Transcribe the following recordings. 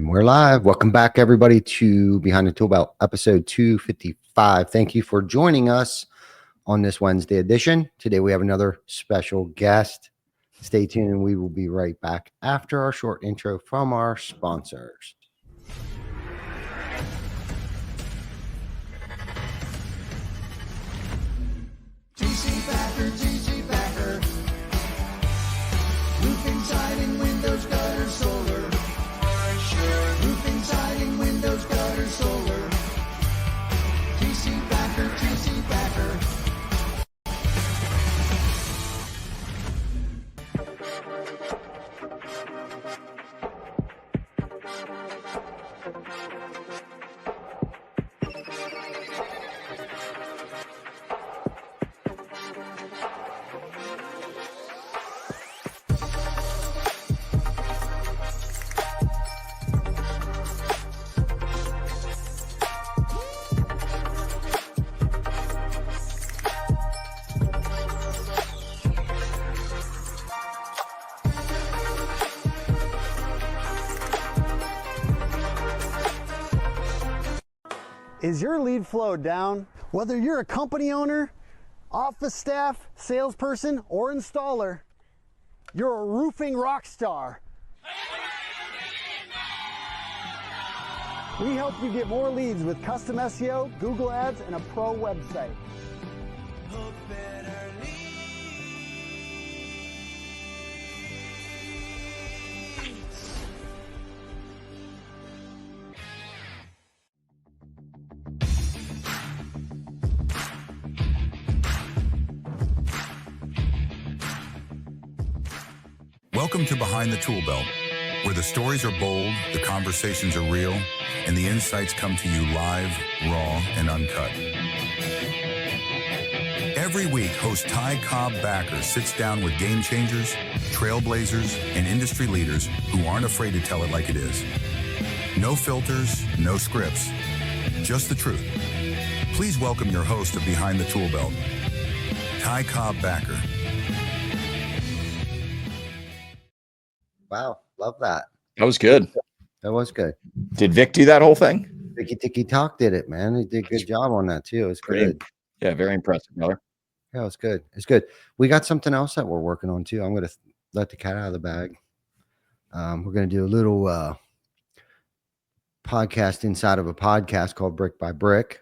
And we're live. Welcome back, everybody, to Behind the ToolBelt, episode 255. Thank you for joining us on this Wednesday edition. Today, we have another special guest. Stay tuned, and we will be right back after our short intro from our sponsors. TC Backer. Roofing, siding, windows, gutters, solar. Roofing, siding, windows, gutters, solar. TC Backer. Is your lead flow down? Whether you're a company owner, office staff, salesperson, or installer, you're a roofing rock star. We help you get more leads with custom SEO, Google Ads, and a pro website. Welcome to Behind the ToolBelt, where the stories are bold, the conversations are real, and the insights come to you live, raw, and uncut. Every week, host Cobb sits down with game changers, trailblazers, and industry leaders who aren't afraid to tell it like it is. No filters, no scripts, just the truth. Please welcome your host of Behind the ToolBelt, Cobb. Wow, love that. That was good. That was good. Did Vic do that whole thing? Vicky Ticky Talk did it, man. He did a good job on that, too. It was good. Yeah, very impressive, brother. Yeah, it's good. It's good. We got something else that we're working on, too. I'm going to let the cat out of the bag. We're going to do a little podcast inside of a podcast called Brick by Brick.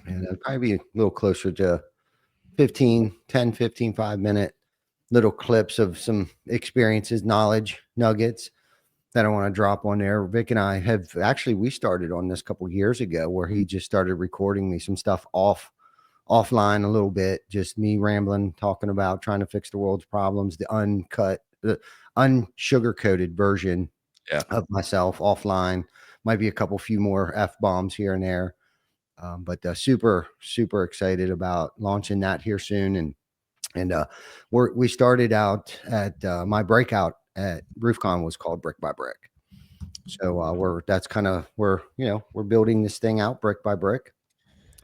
And it'll probably be a little closer to 10, 15, 5-minute little clips of some experiences, knowledge, nuggets that I want to drop on there. Vic and I we started on this a couple years ago where he just started recording me some stuff offline a little bit, just me rambling, talking about trying to fix the world's problems, the uncut, the unsugar-coated version of myself offline. Might be a few more F-bombs here and there. But super, super excited about launching that here soon. And we started out at my breakout at RoofCon was called Brick by Brick. So we're building this thing out brick by brick.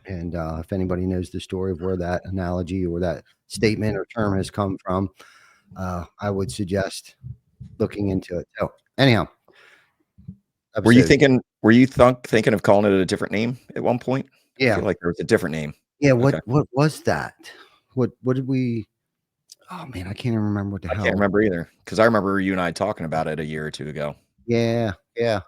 And if anybody knows the story of where that analogy or that statement or term has come from, I would suggest looking into it. So anyhow, were you thinking of calling it a different name at one point? Yeah, I feel like there was a different name. Yeah. What was that? What did we? Oh man, I can't even remember what the hell. I can't remember either, because I remember you and I talking about it a year or two ago. Yeah.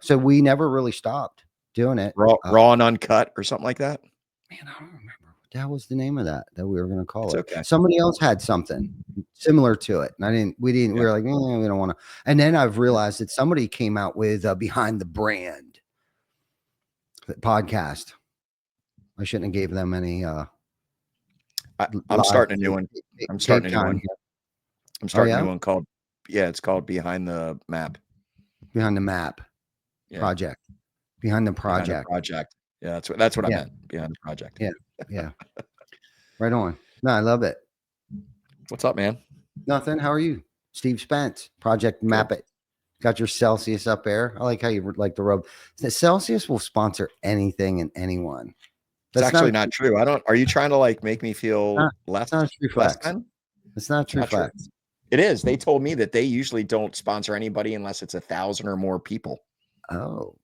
So we never really stopped doing it. Raw and uncut or something like that. Man, I don't remember what that was the name of that we were going to call it. Okay. Somebody else had something similar to it, and we were like, we don't want to. And then I've realized that somebody came out with Behind the Brand podcast. I shouldn't have gave them any. I'm starting a new one. I'm starting a new one called, it's called Behind the Map. Behind the Map project. Behind the project. Yeah, that's what I meant. Behind the project. Yeah. Right on. No, I love it. What's up, man? Nothing. How are you? Steve Spence, Project Map It. Got your Celsius up there. I like how you like the rub. Celsius will sponsor anything and anyone. That's actually not true. Are you trying to make me feel less? It's not a true flex. It's not a true flex. It is. They told me that they usually don't sponsor anybody unless it's 1,000 or more people. Oh,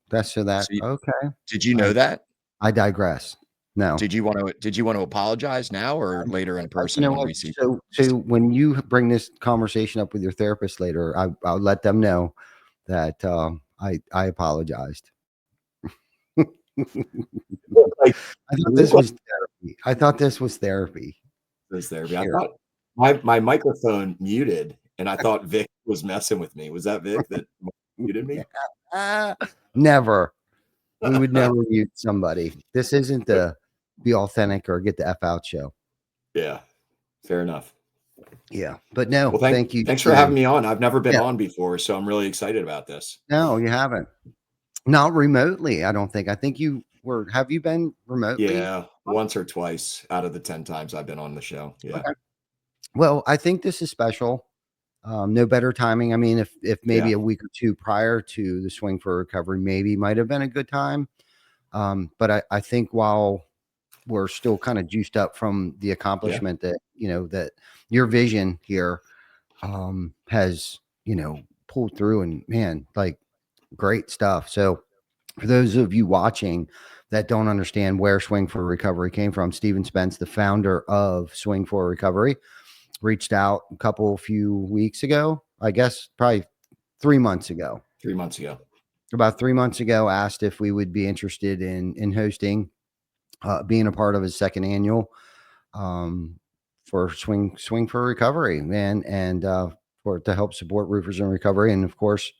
that's so that So you, okay. did you know I that? I digress. No. Did you want to apologize now or later in You person know when what? we see? So when you bring this conversation up with your therapist later, I'll let them know that I apologized. Like, I thought look this like was therapy. I thought this was therapy. this there. I Here. thought my microphone muted, and I thought Vic was messing with me. Was that Vic that muted me? Never. We would never mute somebody. This isn't the be authentic or get the F out show. Yeah, fair enough. Yeah. But no, Well, thank you, thanks for having Steven. me on. I've never been Yeah. on before, so I'm really excited about this. No, you haven't. Not remotely, I don't think. I think you were have you been remotely? Yeah, once or twice out of the 10 times I've been on the show. Yeah, Okay. Well, I think this is special. No better timing. I mean, if maybe yeah, a week or two prior to the swing for recovery, maybe might have been a good time. But I think while we're still kind of juiced up from the yeah, accomplishment that that your vision here has pulled through, and man, like great stuff. So for those of you watching that don't understand where Swing for Recovery came from, Steven Spence, the founder of Swing for Recovery, reached out few weeks ago, I guess probably 3 months ago, 3 months ago. about 3 months ago, asked if we would be interested in hosting, being a part of his second annual um, for Swing for Recovery, man, and for to help support roofers in recovery, and of course,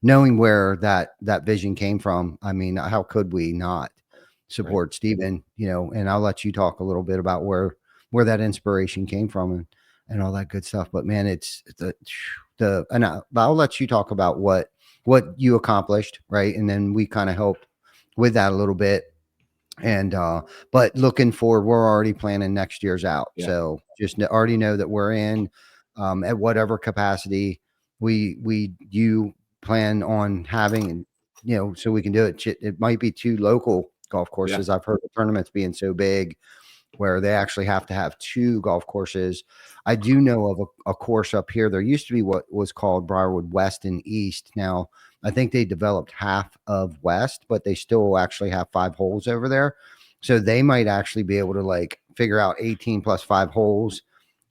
knowing where that vision came from. I mean, how could we not Right. support Stephen? And I'll let you talk a little bit about where that inspiration came from and all that good stuff. But man, it's and I'll let you talk about what you accomplished, right? And then we kind of helped with that a little bit. And but looking forward, we're already planning next year's out. Yeah, So just already know that we're in at whatever capacity you plan on having, and so we can do it. It might be 2 local golf yeah, courses. I've heard the tournaments being so big where they actually have to have 2 golf courses. I do know of a course up here. There used to be what was called Briarwood West and East. Now, I think they developed half of West, but they still actually have 5 holes over there. So they might actually be able to like figure out 18 plus 5 holes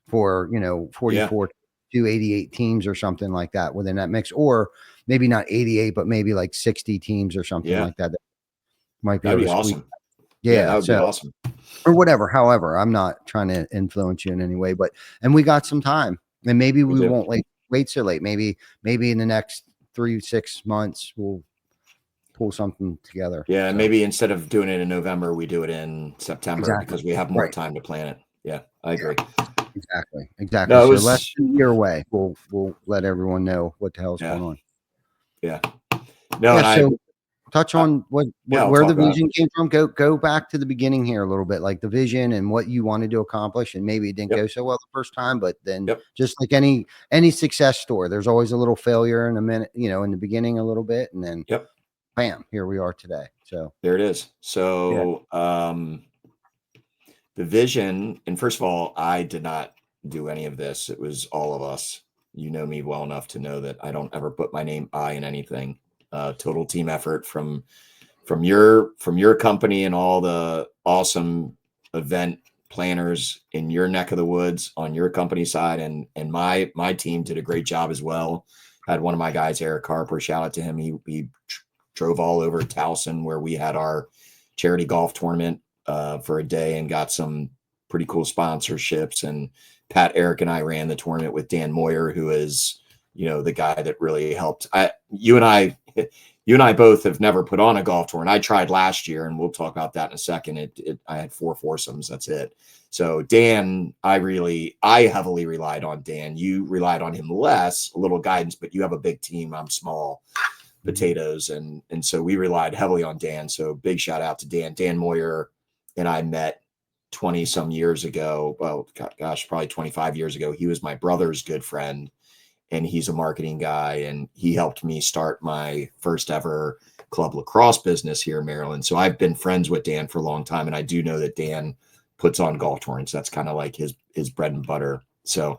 for, yeah, 44 to 88 teams or something like that within that mix, or maybe not 88, but maybe like 60 teams or something yeah. like that might be That'd able be to squeeze. awesome. Yeah, that Yeah. would be So, awesome. or whatever. However, I'm not trying to influence you in any way, and we got some time, and maybe We we do. won't wait so late. Maybe in the next 3-6 months we'll pull something together. Yeah, and So maybe instead of doing it in November, we do it in September exactly. because we have more Right. time to plan it. Yeah, I agree. Exactly. No, it So less was, than a year away. We'll let everyone know what the hell's yeah, going on. yeah. No, Yeah. and So touch I on what yeah, I'll where the talk about it. vision came from. Go back to the beginning here a little bit, like the vision and what you wanted to accomplish, and maybe it didn't Yep, go so well the first time, but then yep, just like any success story, there's always a little failure in a minute, in the beginning a little bit, and then yep. bam, here we are today. So There it is. yeah, So, the vision, and first of all, I did not do any of this. It was all of us. You know me well enough to know that I don't ever put my name I in anything. Total team effort from your company and all the awesome event planners in your neck of the woods on your company side, and my team did a great job as well. Had one of my guys, Eric Harper, shout out to him. He drove all over Towson where we had our charity golf tournament for a day and got some pretty cool sponsorships. And Pat, Eric, and I ran the tournament with Dan Moyer, who is, the guy that really helped. You and I both have never put on a golf tour, and I tried last year, and we'll talk about that in a second. I had 4 foursomes. That's it. So Dan, I heavily relied on Dan. You relied on him less, a little guidance, but you have a big team. I'm small potatoes. And so we relied heavily on Dan. So big shout out to Dan. Dan Moyer and I met 20 some years ago. Well, gosh, probably 25 years ago. He was my brother's good friend, and he's a marketing guy, and he helped me start my first ever club lacrosse business here in Maryland. So I've been friends with Dan for a long time, and I do know that Dan puts on golf tournaments. That's kind of like his bread and butter. So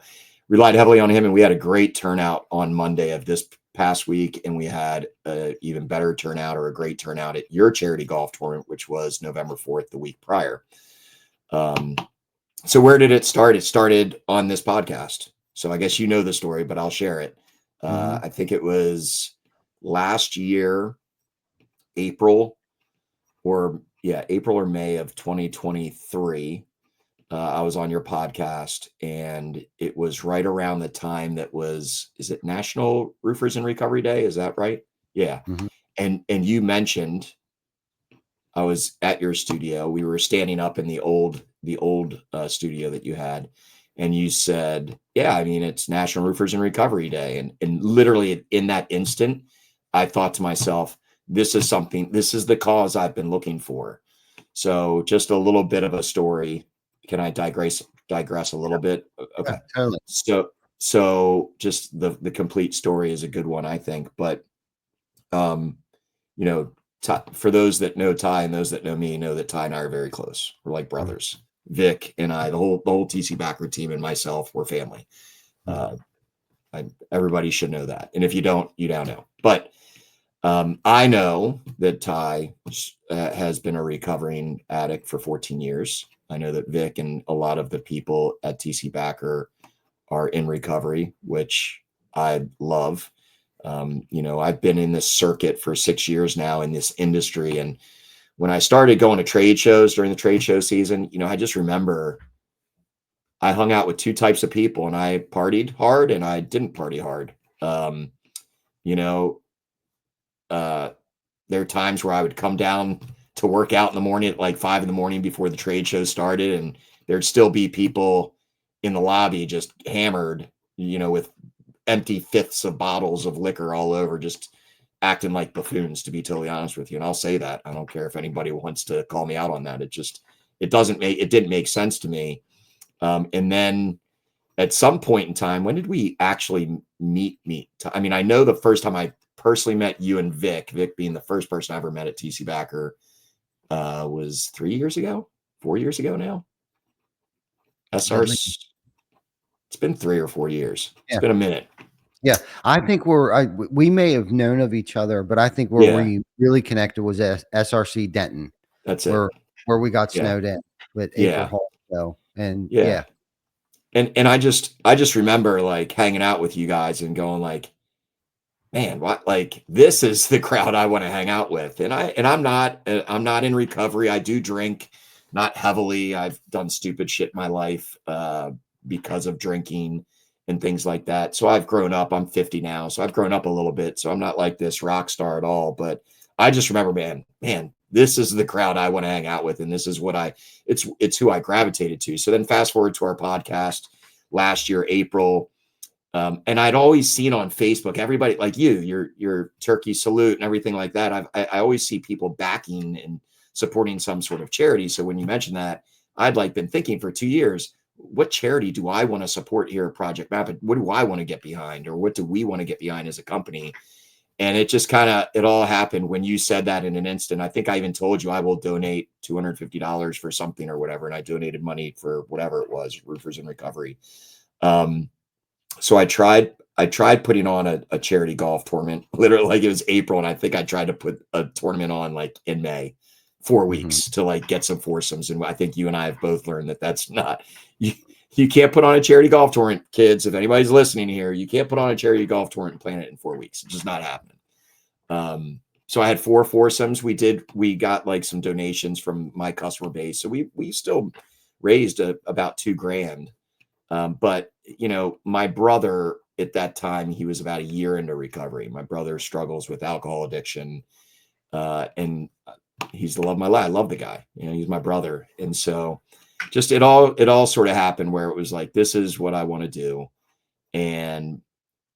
relied heavily on him, and we had a great turnout on Monday of this past week, and we had a even better turnout, or a great turnout, at your charity golf tournament, which was November 4th, the week prior. So where did it start? It started on this podcast. So I guess you know the story, but I'll share it. I think it was last year, April or May of 2023. I was on your podcast, and it was right around the time that is it National Roofers in Recovery Day? Is that right? Yeah. And you mentioned, I was at your studio. We were standing up in the old studio that you had, and you said, yeah, I mean, it's National Roofers in Recovery Day. And literally in that instant, I thought to myself, this is the cause I've been looking for. So just a little bit of a story. Can I digress a little bit? Okay. Yeah, totally. So just the complete story is a good one, I think. But, for those that know Ty and those that know me, know that Ty and I are very close. We're like brothers. Vic and I, the whole TC Backer team, and myself, we're family. Everybody should know that. And if you don't, you don't know. But I know that Ty has been a recovering addict for 14 years. I know that Vic and a lot of the people at TC Backer are in recovery, which I love. I've been in this circuit for 6 years now in this industry. And when I started going to trade shows during the trade show season, I just remember I hung out with two types of people, and I partied hard and I didn't party hard. There are times where I would come down to work out in the morning at like 5 a.m. before the trade show started, and there'd still be people in the lobby just hammered, with empty fifths of bottles of liquor all over, just acting like buffoons, to be totally honest with you. And I'll say that. I don't care if anybody wants to call me out on that. It didn't make sense to me. And then at some point in time, when did we actually meet? I mean, I know the first time I personally met you and Vic being the first person I ever met at TC Backer, was 3 years ago, 4 years ago now. It's been 3 or 4 years. Yeah. It's been a minute. Yeah, I think we may have known of each other, but I think where we really connected was SRC Denton. That's where we got snowed in with April Hall. So, and And I just remember like hanging out with you guys and going like, man, what, like, this is the crowd I want to hang out with. And I'm not in recovery. I do drink, not heavily. I've done stupid shit in my life because of drinking and things like that. So I've grown up. I'm 50 now. So I've grown up a little bit. So I'm not like this rock star at all. But I just remember, man, this is the crowd I want to hang out with. And this is it's who I gravitated to. So then fast forward to our podcast last year, April. And I'd always seen on Facebook, everybody like your turkey salute and everything like that. I always see people backing and supporting some sort of charity. So when you mentioned that, I'd like been thinking for 2 years, what charity do I want to support here at Project Map? What do I want to get behind, or what do we want to get behind as a company? And it just it all happened when you said that in an instant. I think I even told you I will donate $250 for something or whatever. And I donated money for whatever it was, Roofers in Recovery. So I tried putting on a charity golf tournament, literally, like it was April. And I think I tried to put a tournament on like in May, 4 weeks to like get some foursomes. And I think you and I have both learned that that's not, you can't put on a charity golf tournament, kids. If anybody's listening here, you can't put on a charity golf tournament and plan it in 4 weeks. It's just not happening. So I had 4 foursomes. We got like some donations from my customer base. So we still raised about $2,000. But my brother at that time, he was about a year into recovery. My brother struggles with alcohol addiction. And he's the love of my life. I love the guy, he's my brother. And so just, it all sort of happened where it was like, this is what I want to do. And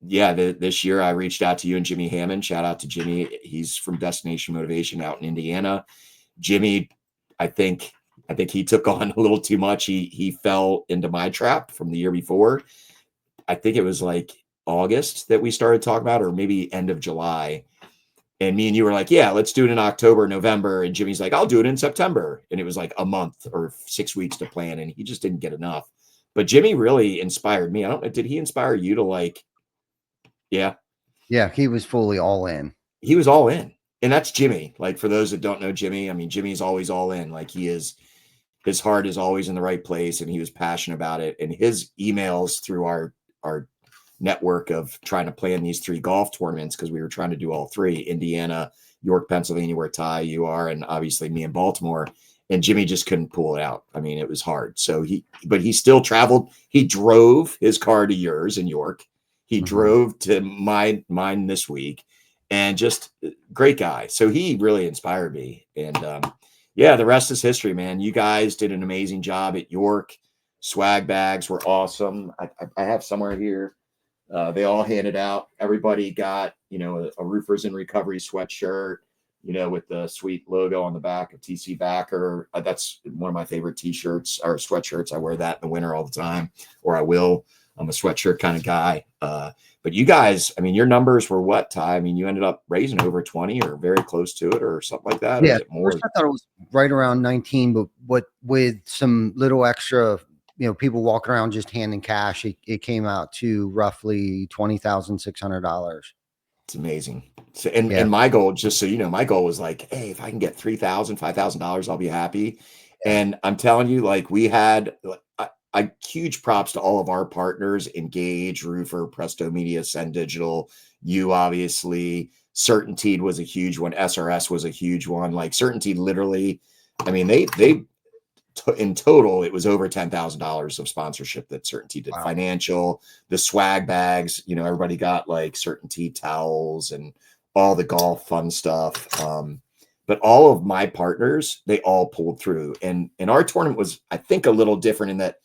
this year I reached out to you and Jimmy Hammond. Shout out to Jimmy. He's from Destination Motivation out in Indiana. Jimmy, I think he took on a little too much. He fell into my trap from the year before. I think it was like August that we started talking about, or maybe end of July. And me and you were like, yeah, let's do it in October, November. And Jimmy's like, I'll do it in September. And it was like a month or 6 weeks to plan. And he just didn't get enough. But Jimmy really inspired me. I don't know. Did he inspire you to like, yeah, Yeah, he was fully all in. he was all in. And that's Jimmy. Like for those that don't know Jimmy, I mean, Jimmy's always all in. Like his heart is always in the right place and he was passionate about it. And his emails through our network of trying to plan these 3 golf tournaments, because we were trying to do all 3, Indiana, York, Pennsylvania, where Ty, you are, and obviously me in Baltimore. And Jimmy just couldn't pull it out. I mean, it was hard. So but he still traveled. He drove his car to yours in York. He drove to mine this week, and just great guy. So he really inspired me. And yeah, the rest is history, man. You guys did an amazing job at York. Swag bags were awesome. I have somewhere here. They all handed out. Everybody got, a Roofers in Recovery sweatshirt, with the sweet logo on the back of TC Backer. That's one of my favorite t-shirts or sweatshirts. I wear that in the winter all the time, or I will. I'm a sweatshirt kind of guy. But you guys, I mean, your numbers were what, Ty? I mean, you ended up raising over 20 or very close to it or something like that. Yeah, or is it more? first I thought it was right around 19, but with some little extra, people walking around just handing cash, it came out to roughly $20,600. It's amazing. So, and my goal, just so you know, my goal was like, hey, if I can get $3,000, $5,000, I'll be happy. Yeah. And I'm telling you, like we had, huge props to all of our partners: Engage, Roofer, Presto Media, Send Digital. You obviously, Certainteed was a huge one. SRS was a huge one. Like Certainteed, literally, I mean, they in total, it was over $10,000 of sponsorship that Certainteed did. Wow. Financial, the swag bags, everybody got like Certainteed towels and all the golf fun stuff. But all of my partners, they all pulled through. And our tournament was, I think, a little different in that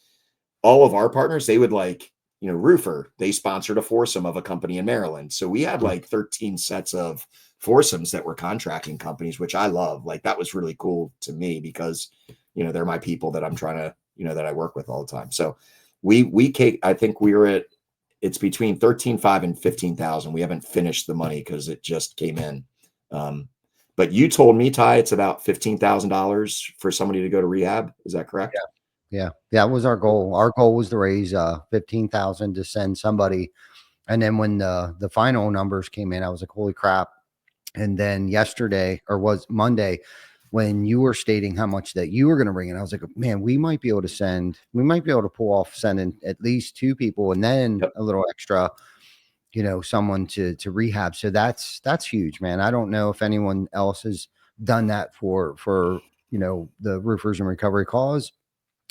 all of our partners, they would like, Roofer, they sponsored a foursome of a company in Maryland. So we had like 13 sets of foursomes that were contracting companies, which I love. Like that was really cool to me because they're my people that I'm trying to, that I work with all the time. So I think we were at, it's between 13,500 and 15,000. We haven't finished the money because it just came in. But you told me, Ty, it's about $15,000 for somebody to go to rehab. Is that correct? Yeah. That was our goal. Our goal was to raise 15,000 to send somebody. And then when the final numbers came in, I was like, holy crap. And then yesterday, or was Monday, when you were stating how much that you were going to bring in, I was like, man, we might be able to pull off sending at least 2 people and then a little extra, someone to rehab. So that's huge, man. I don't know if anyone else has done that for the Roofers in Recovery cause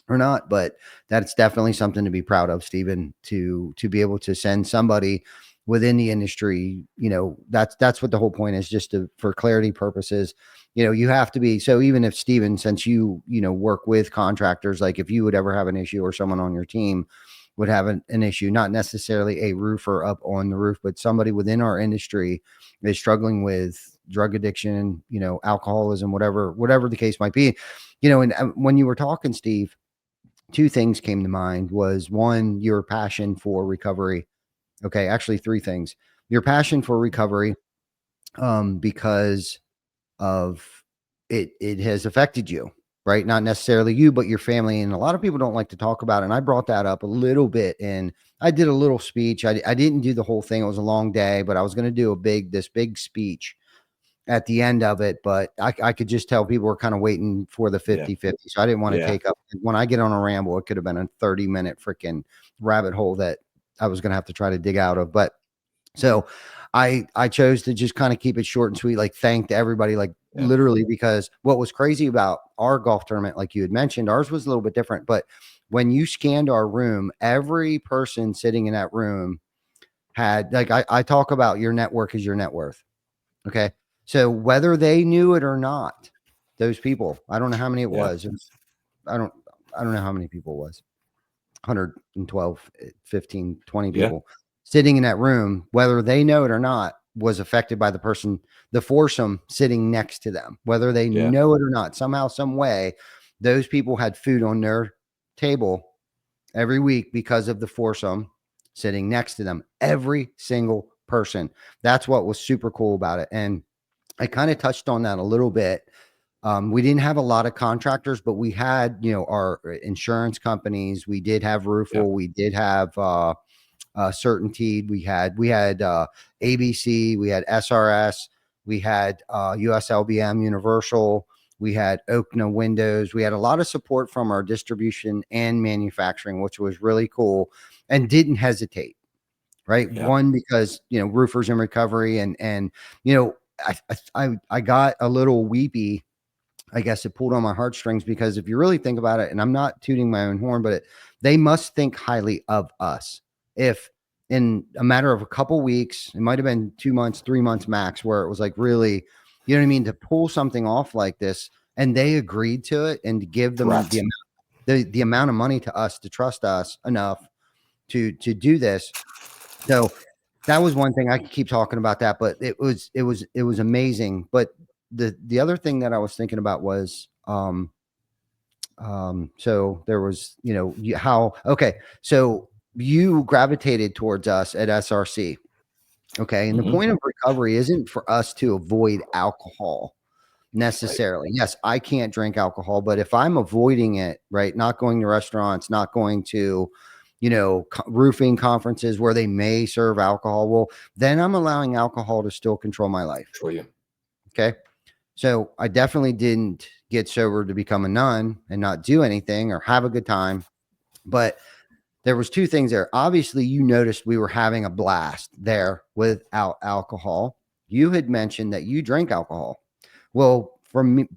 or not, but that's definitely something to be proud of, Stephen, to be able to send somebody within the industry. That's what the whole point is, just for clarity purposes. You have to be, so even if Stephen, since you work with contractors, like if you would ever have an issue or someone on your team would have an issue, not necessarily a roofer up on the roof, but somebody within our industry is struggling with drug addiction, alcoholism, whatever the case might be, and when you were talking, Steve, 2 things came to mind. Was one, your passion for recovery. Okay. Actually 3 things. Your passion for recovery, because of it has affected you, right? Not necessarily you, but your family. And a lot of people don't like to talk about it. And I brought that up a little bit, and I did a little speech. I didn't do the whole thing. It was a long day, but I was going to do this big speech at the end of it, but I could just tell people were kind of waiting for the 50-50. So I didn't want to take up, when I get on a ramble, it could have been a 30-minute freaking rabbit hole that I was going to have to try to dig out of. But so I chose to just kind of keep it short and sweet, like thanked everybody, like literally, because what was crazy about our golf tournament, like you had mentioned, ours was a little bit different, but when you scanned our room, every person sitting in that room had, like, I talk about your network is your net worth. Okay. So whether they knew it or not, those people, I don't know how many it was. I don't know how many people it was. 112, 15, 20 people sitting in that room, whether they know it or not, was affected by the foursome sitting next to them, whether they know it or not. Somehow, some way, those people had food on their table every week because of the foursome sitting next to them. Every single person. That's what was super cool about it. And I kind of touched on that a little bit We didn't have a lot of contractors, but we had, our insurance companies. We did have Roofle. We did have Certainty. We had ABC. We had SRS. We had USLBM Universal. We had Okna Windows. We had a lot of support from our distribution and manufacturing, which was really cool, and didn't hesitate. Right. Yeah. One, because, roofers in recovery, and I got a little weepy. I guess it pulled on my heartstrings, because if you really think about it, and I'm not tooting my own horn, but they must think highly of us. If in a matter of a couple weeks, it might have been 2 months, 3 months max, where it was like, really, you know what I mean, to pull something off like this, and they agreed to it, and to give them the amount of money to us, to trust us enough to do this. So that was one thing. I could keep talking about that, but it was amazing. But the other thing that I was thinking about was, so there was, so you gravitated towards us at SRC. Okay. And the point of recovery isn't for us to avoid alcohol necessarily. Yes, I can't drink alcohol, but if I'm avoiding it, right, not going to restaurants, not going to, roofing conferences where they may serve alcohol, well, then I'm allowing alcohol to still control my life. For you. Okay. So I definitely didn't get sober to become a nun and not do anything or have a good time. But there was two things there. Obviously, you noticed we were having a blast there without alcohol. You had mentioned that you drink alcohol. Well, for me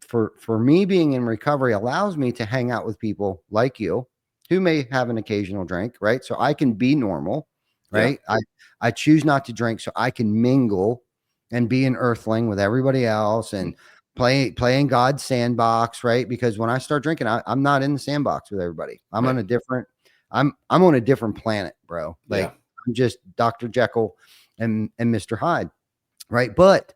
being in recovery allows me to hang out with people like you who may have an occasional drink, right? So I can be normal, right? Yeah. I choose not to drink so I can mingle and be an earthling with everybody else and play in God's sandbox, right? Because when I start drinking, I'm not in the sandbox with everybody. I'm on a different, I'm on a different planet, bro. Like I'm just Dr. Jekyll and Mr. Hyde, right? But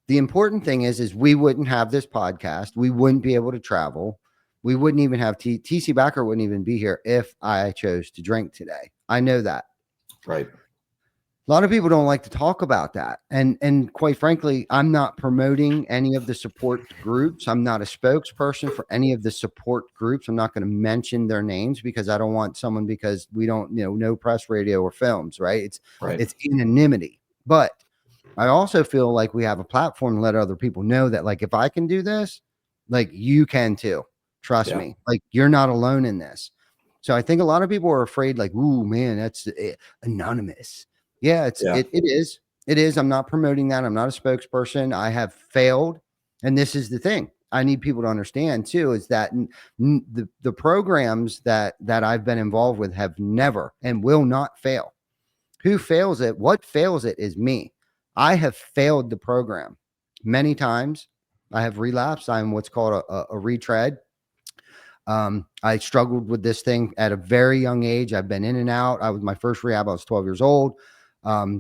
the important thing is we wouldn't have this podcast. We wouldn't be able to travel. We wouldn't even have TC Backer wouldn't even be here if I chose to drink today. I know that. Right. A lot of people don't like to talk about that. And quite frankly, I'm not promoting any of the support groups. I'm not a spokesperson for any of the support groups. I'm not going to mention their names because I don't want someone, because we don't, no press, radio, or films, right? It's anonymity. But I also feel like we have a platform to let other people know that, like, if I can do this, like, you can too. Trust me. Like, you're not alone in this. So I think a lot of people are afraid, like, ooh, man, that's anonymous. Yeah, it is. It is. I'm not promoting that. I'm not a spokesperson. I have failed. And this is the thing I need people to understand too, is that the programs that I've been involved with have never and will not fail. Who fails it? What fails it is me. I have failed the program many times. I have relapsed. I'm what's called a retread. I struggled with this thing at a very young age. I've been in and out. I was my first rehab. I was 12 years old.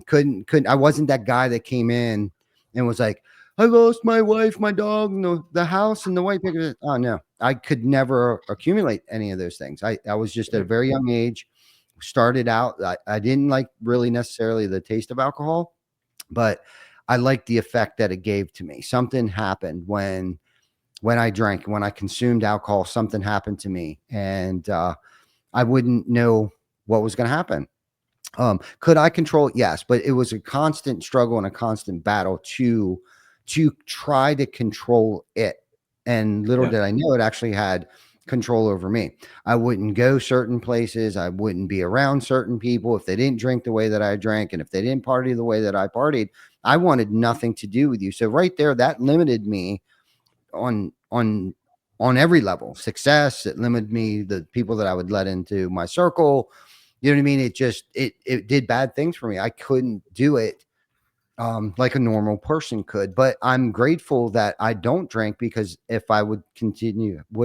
Couldn't. I wasn't that guy that came in and was like, I lost my wife, my dog, the house, and the white picket. Oh no, I could never accumulate any of those things. I was just at a very young age. Started out. I didn't like really necessarily the taste of alcohol, but I liked the effect that it gave to me. Something happened when I drank, when I consumed alcohol. Something happened to me, and I wouldn't know what was going to happen. Could I control it? Yes, but it was a constant struggle and a constant battle to try to control it. And little did I know, it actually had control over me. I wouldn't go certain places. I wouldn't be around certain people if they didn't drink the way that I drank, and if they didn't party the way that I partied. I wanted nothing to do with you. So right there, that limited me on every level. Success. It limited me, the people that I would let into my circle. You know what I mean? It just, it did bad things for me. I couldn't do it like a normal person could, but I'm grateful that I don't drink, because if I would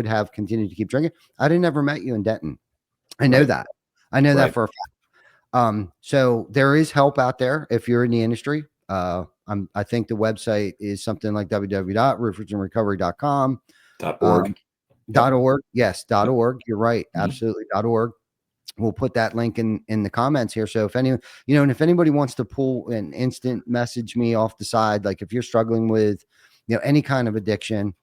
have continued to keep drinking, I'd have never met you in Denton. I know that. I know that for a fact. So there is help out there if you're in the industry. I think the website is something like www.roofersandrecovery.com. .org. .org. Yes. .org. You're right. Absolutely. .org. We'll put that link in the comments here. So if and if anybody wants to pull an instant message me off the side, like if you're struggling with, any kind of addiction,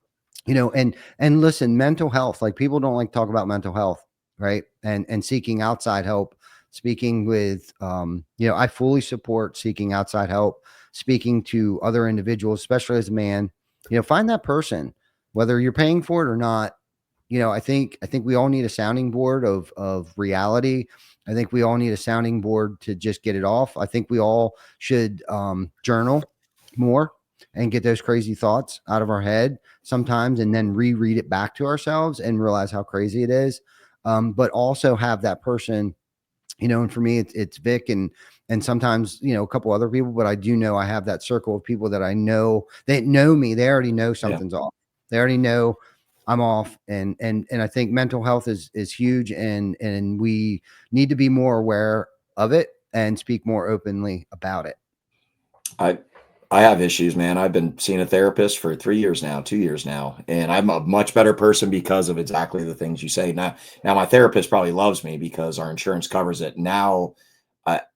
And listen, mental health, like people don't like to talk about mental health, right? And seeking outside help, speaking with, I fully support seeking outside help, speaking to other individuals, especially as a man. Find that person, whether you're paying for it or not. I think we all need a sounding board of reality. I think we all need a sounding board to just get it off. I think we all should journal more and get those crazy thoughts out of our head sometimes, and then reread it back to ourselves and realize how crazy it is. But also have that person, and for me, it's Vic and sometimes, a couple other people, but I do know I have that circle of people that I know, they know me. They already know something's off. They already know I'm off. And I think mental health is huge, and we need to be more aware of it and speak more openly about it. I have issues, man. I've been seeing a therapist for 3 years now, 2 years now, and I'm a much better person because of exactly the things you say. Now my therapist probably loves me because our insurance covers it. Now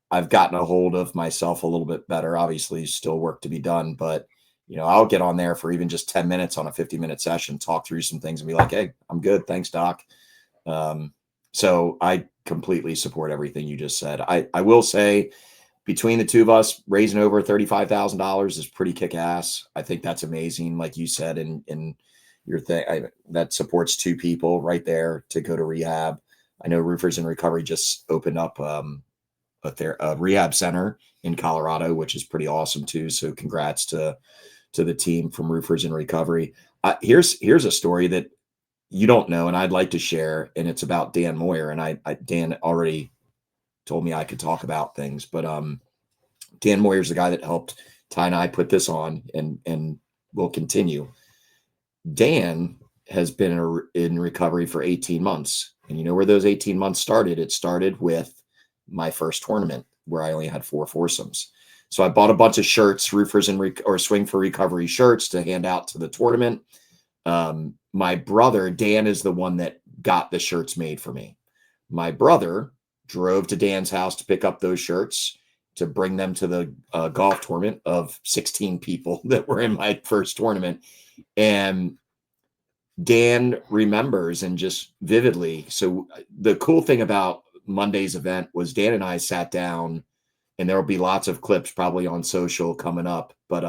I've gotten a hold of myself a little bit better. Obviously, still work to be done, but I'll get on there for even just 10 minutes on a 50-minute session, talk through some things and be like, hey, I'm good. Thanks, doc. So I completely support everything you just said. I will say, between the two of us, raising over $35,000 is pretty kick ass. I think that's amazing. Like you said, in your thing, that supports two people right there to go to rehab. I know Roofers in Recovery just opened up a rehab center in Colorado, which is pretty awesome too. So congrats to the team from Roofers in Recovery. Here's a story that you don't know, and I'd like to share, and it's about Dan Moyer. And Dan already told me I could talk about things, but Dan Moyer's the guy that helped Ty and I put this on, and will continue. Dan has been in recovery for 18 months. And you know where those 18 months started? It started with my first tournament where I only had 4 foursomes. So I bought a bunch of shirts, Roofers or Swing for Recovery shirts to hand out to the tournament. My brother, Dan, is the one that got the shirts made for me. My brother drove to Dan's house to pick up those shirts to bring them to the golf tournament of 16 people that were in my first tournament. And Dan remembers, and just vividly. So the cool thing about Monday's event was Dan and I sat down, and there will be lots of clips probably on social coming up. But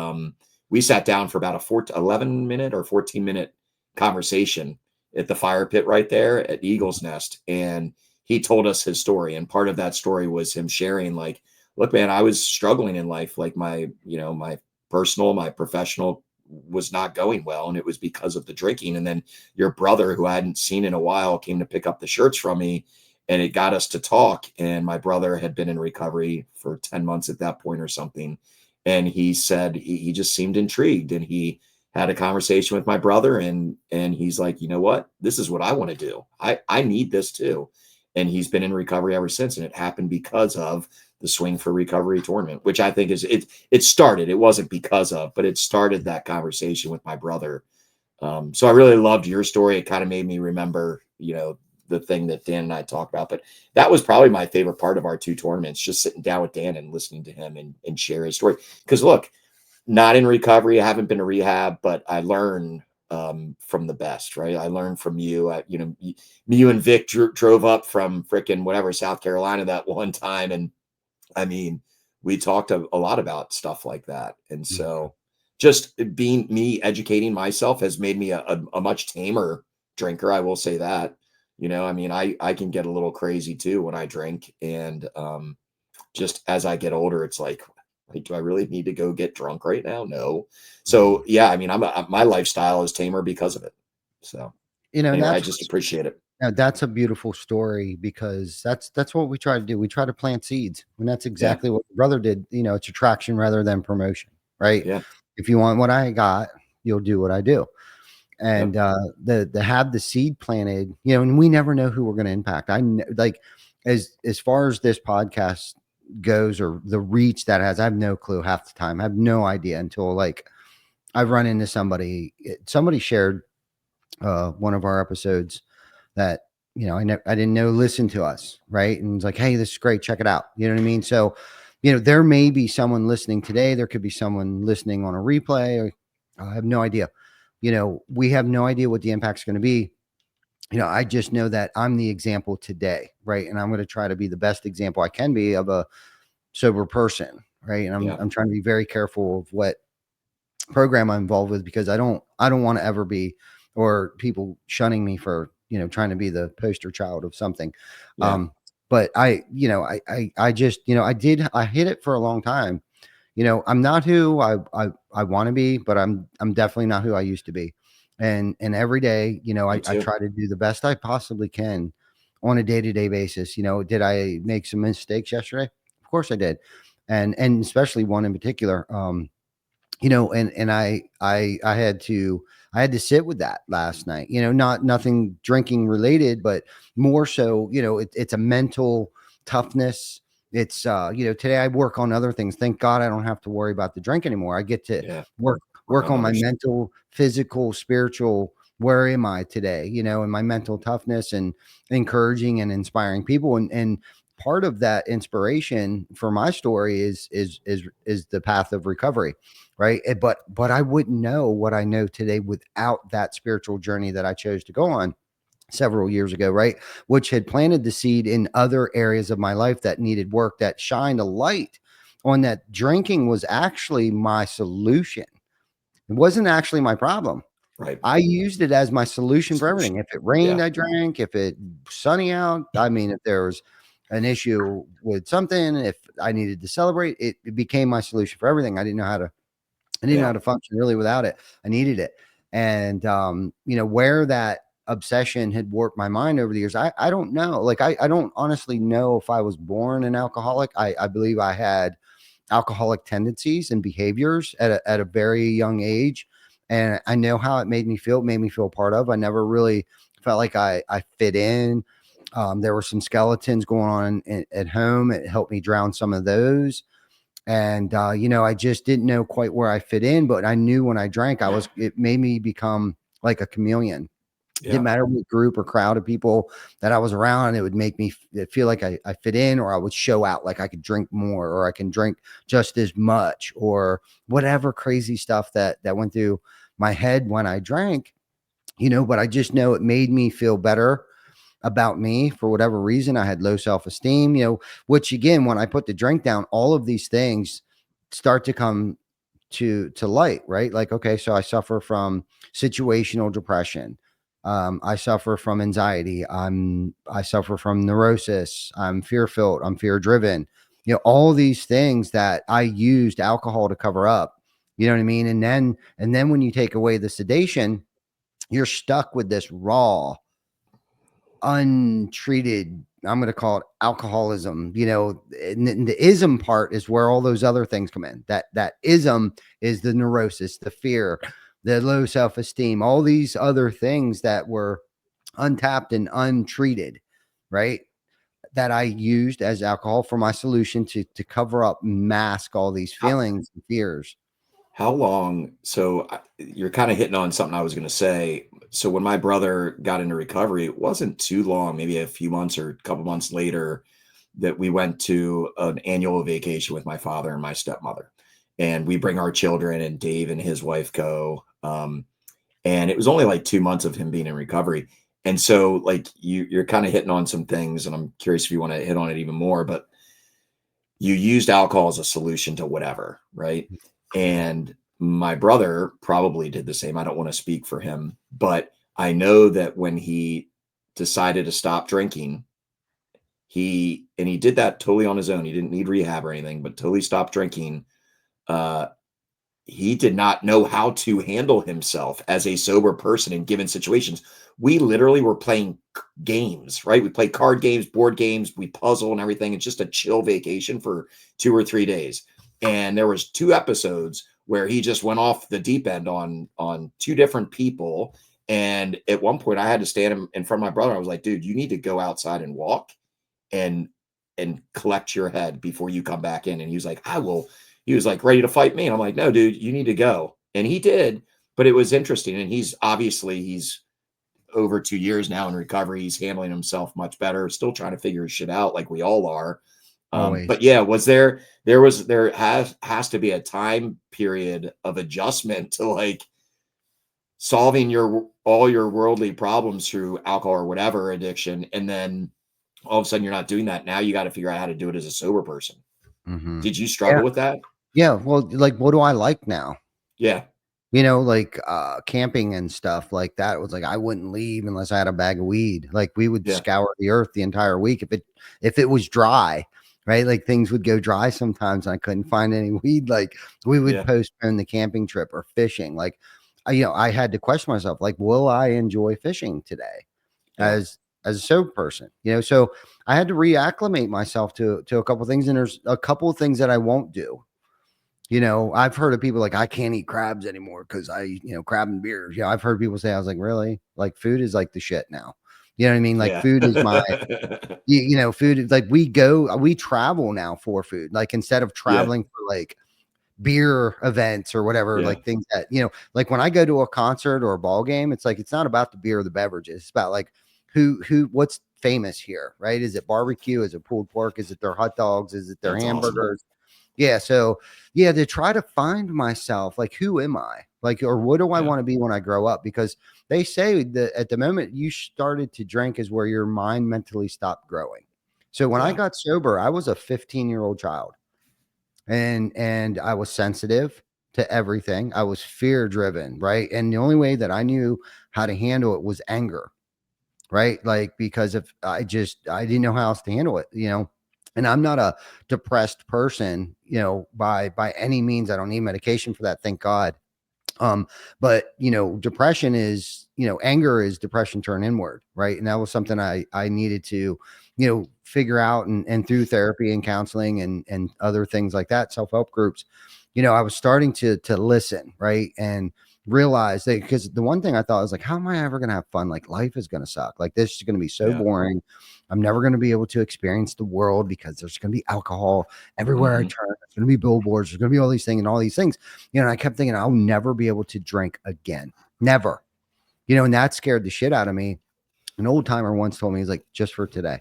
we sat down for about a 11-minute or 14-minute conversation at the fire pit right there at Eagle's Nest. And he told us his story. And part of that story was him sharing, like, look, man, I was struggling in life. Like my personal, my professional was not going well. And it was because of the drinking. And then your brother, who I hadn't seen in a while, came to pick up the shirts from me, and it got us to talk. And my brother had been in recovery for 10 months at that point or something. And he said he just seemed intrigued, and he had a conversation with my brother, and he's like, you know what, this is what I want to do. I need this too. And he's been in recovery ever since. And it happened because of the Swing for Recovery tournament, which I think it started. It wasn't because of, but it started that conversation with my brother. So I really loved your story. It kind of made me remember, the thing that Dan and I talked about. But that was probably my favorite part of our 2 tournaments, just sitting down with Dan and listening to him and share his story. Because look, not in recovery, I haven't been to rehab, but I learn from the best, right? I learned from you. You and Vic drove up from frickin' whatever, South Carolina that one time. And I mean, we talked a lot about stuff like that. And so just being me, educating myself has made me a much tamer drinker. I will say that. I mean, I can get a little crazy too when I drink. And just as I get older, it's like, do I really need to go get drunk right now? No. So yeah, I mean, my lifestyle is tamer because of it. So anyway, I just appreciate it. Now, that's a beautiful story, because that's what we try to do. We try to plant seeds, and that's exactly what your brother did. It's attraction rather than promotion, right? Yeah. If you want what I got, you'll do what I do. And the have the seed planted, and we never know who we're going to impact. Like as far as this podcast goes, or the reach that has, I have no clue half the time. I have no idea until like I run into somebody shared one of our episodes that I didn't know listened to us, right? And it's like, hey, this is great, check it out. You know what I mean? So there may be someone listening today, there could be someone listening on a replay, or I have no idea, we have no idea what the impact's going to be. I just know that I'm the example today, right? And I'm going to try to be the best example I can be of a sober person, right? And I'm trying to be very careful of what program I'm involved with, because I don't want to ever be, or people shunning me for, trying to be the poster child of something. Yeah. But I just, I hit it for a long time. I'm not who I want to be, but I'm definitely not who I used to be. And every day, I try to do the best I possibly can on a day-to-day basis. Did I make some mistakes yesterday? Of course I did. And especially one in particular. And I had to sit with that last night, nothing drinking related, but more so, it's a mental toughness. It's, today I work on other things. Thank God I don't have to worry about the drink anymore. I get to work on my mental, physical, spiritual. Where am I today? And my mental toughness, and encouraging and inspiring people. And part of that inspiration for my story is the path of recovery. Right. But I wouldn't know what I know today without that spiritual journey that I chose to go on several years ago, right? Which had planted the seed in other areas of my life that needed work, that shined a light on that drinking was actually my solution. It wasn't actually my problem. Right. I used it as my solution for everything. If it rained, I drank. If it sunny out, I mean, if there was an issue with something, if I needed to celebrate, it became my solution for everything. I didn't know how to function really without it. I needed it. And, where that obsession had warped my mind over the years, I don't know. Like, I don't honestly know if I was born an alcoholic. I believe I had alcoholic tendencies and behaviors at a very young age. And I know how it made me feel. It made me feel part of. I never really felt like I fit in. There were some skeletons going on at home. It helped me drown some of those. And, I just didn't know quite where I fit in, but I knew when I drank, it made me become like a chameleon. Yeah. Didn't matter what group or crowd of people that I was around, it would make me feel like I fit in, or I would show out like I could drink more, or I can drink just as much, or whatever crazy stuff that went through my head when I drank, but I just know it made me feel better about me for whatever reason. I had low self-esteem, which again, when I put the drink down, all of these things start to come to light, right? Like, okay, so I suffer from situational depression. I suffer from anxiety. I suffer from neurosis. I'm fear-filled. I'm fear-driven. All these things that I used alcohol to cover up. You know what I mean? And then when you take away the sedation, you're stuck with this raw, untreated, I'm going to call it alcoholism, and the ism part is where all those other things come in. That ism is the neurosis, the fear, the low self-esteem, all these other things that were untapped and untreated, right? That I used as alcohol for my solution to cover up, mask all these feelings and fears. How long? So you're kind of hitting on something I was going to say. So when my brother got into recovery, it wasn't too long, maybe a few months or a couple months later, that we went to an annual vacation with my father and my stepmother. And we bring our children, and Dave and his wife go. And it was only like 2 months of him being in recovery. And so like you're kind of hitting on some things, and I'm curious if you want to hit on it even more, but you used alcohol as a solution to whatever, right? And my brother probably did the same. I don't want to speak for him, but I know that when he decided to stop drinking, he did that totally on his own. He didn't need rehab or anything, but totally stopped drinking. He did not know how to handle himself as a sober person in given situations. We literally were playing games, right? We play card games, board games, we puzzle and everything. It's just a chill vacation for 2 or 3 days. And there was 2 episodes where he just went off the deep end on 2 different people. And at one point I had to stand in front of my brother. I was like, dude, you need to go outside and walk and collect your head before you come back in. And he was like, I will. He was like ready to fight me. And I'm like, no, dude, you need to go. And he did, but it was interesting. And he's over 2 years now in recovery. He's handling himself much better, still trying to figure his shit out like we all are. But yeah, there has to be a time period of adjustment to like, solving all your worldly problems through alcohol or whatever addiction, and then all of a sudden you're not doing that. Now you got to figure out how to do it as a sober person. Mhm. Did you Yeah. struggle with that? Yeah. Well, like, what do I like now? Yeah. Like camping and stuff like that. It was like I wouldn't leave unless I had a bag of weed. Like we would Yeah. scour the earth the entire week if it was dry, right? Like things would go dry sometimes and I couldn't find any weed. Like we would Yeah. postpone the camping trip or fishing. Like I had to question myself, like, will I enjoy fishing today Yeah. as a sober person? So I had to reacclimate myself to a couple of things, and there's a couple of things that I won't do. I've heard of people like, I can't eat crabs anymore because crab and beer. I've heard people say, I was like, really? Like food is like the shit now. You know what I mean? Like Yeah. food is my, food is like we travel now for food. Like instead of Yeah. traveling for like beer events or whatever, Yeah. like things that, like when I go to a concert or a ball game, it's like, it's not about the beer or the beverages. It's about like what's famous here, right? Is it barbecue? Is it pulled pork? Is it their hot dogs? Is it their That's awesome. hamburgers? Yeah. So yeah, to try to find myself, like, who am I? Like, or what do I want to be when I grow up? Because they say that at the moment you started to drink is where your mind mentally stopped growing. So when I Yeah. got sober, I was a 15-year-old child, and I was sensitive to everything. I was fear driven, right? And the only way that I knew how to handle it was anger, right? Like, because if I didn't know how else to handle it, and I'm not a depressed person, by any means. I don't need medication for that, thank God. But depression is, anger is depression turned inward, right? And that was something I needed to, figure out, and through therapy and counseling and other things like that, self-help groups, I was starting to listen, right? And realize that, because the one thing I thought was like, how am I ever going to have fun? Like life is going to suck. Like this is going to be so Yeah. boring. I'm never going to be able to experience the world because there's going to be alcohol everywhere I turn. There's going to be billboards. There's going to be all these things and all these things. And I kept thinking, I'll never be able to drink again. Never. And that scared the shit out of me. An old timer once told me, he's like, just for today.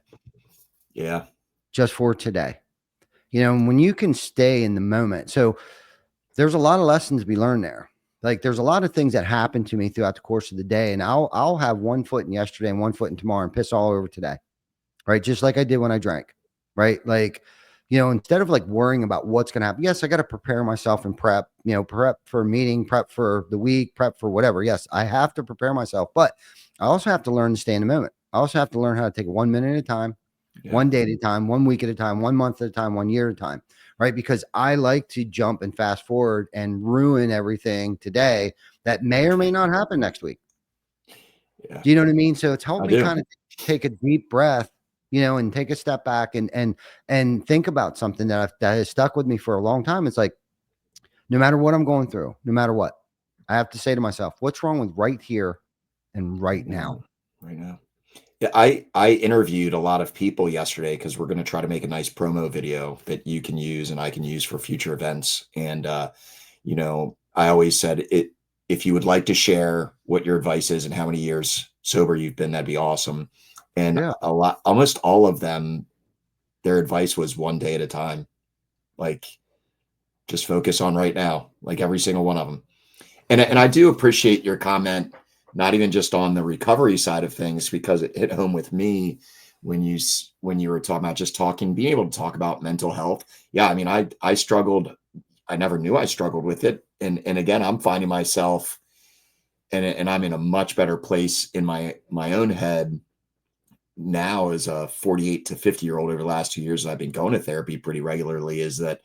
Yeah. Just for today. When you can stay in the moment. So there's a lot of lessons to be learned there. Like there's a lot of things that happen to me throughout the course of the day. And I'll have one foot in yesterday and one foot in tomorrow and piss all over today. Right. Just like I did when I drank. Right. Like, instead of like worrying about what's going to happen. Yes, I got to prepare myself and prep, prep for a meeting, prep for the week, prep for whatever. Yes, I have to prepare myself, but I also have to learn to stay in the moment. I also have to learn how to take it 1 minute at a time, one day at a time, 1 week at a time, 1 month at a time, 1 year at a time. Right. Because I like to jump and fast forward and ruin everything today that may or may not happen next week. Yeah. Do you know what I mean? So it's helped I me do. kind of take a deep breath, and take a step back and think about something that has stuck with me for a long time. It's like, no matter what I'm going through, no matter what, I have to say to myself, what's wrong with right here and right now? Right now. Yeah, I interviewed a lot of people yesterday because we're going to try to make a nice promo video that you can use and I can use for future events. And I always said it, if you would like to share what your advice is and how many years sober you've been, that'd be awesome. And Yeah. almost all of them, their advice was 1 day at a time. Like just focus on right now, like every single one of them. And I do appreciate your comment, not even just on the recovery side of things, because it hit home with me when you were talking about just being able to talk about mental health. Yeah, I mean, I struggled. I never knew I struggled with it, and again, I'm finding myself, and I'm in a much better place in my own head now as a 48 to 50-year-old over the last 2 years. I've been going to therapy pretty regularly. Is that,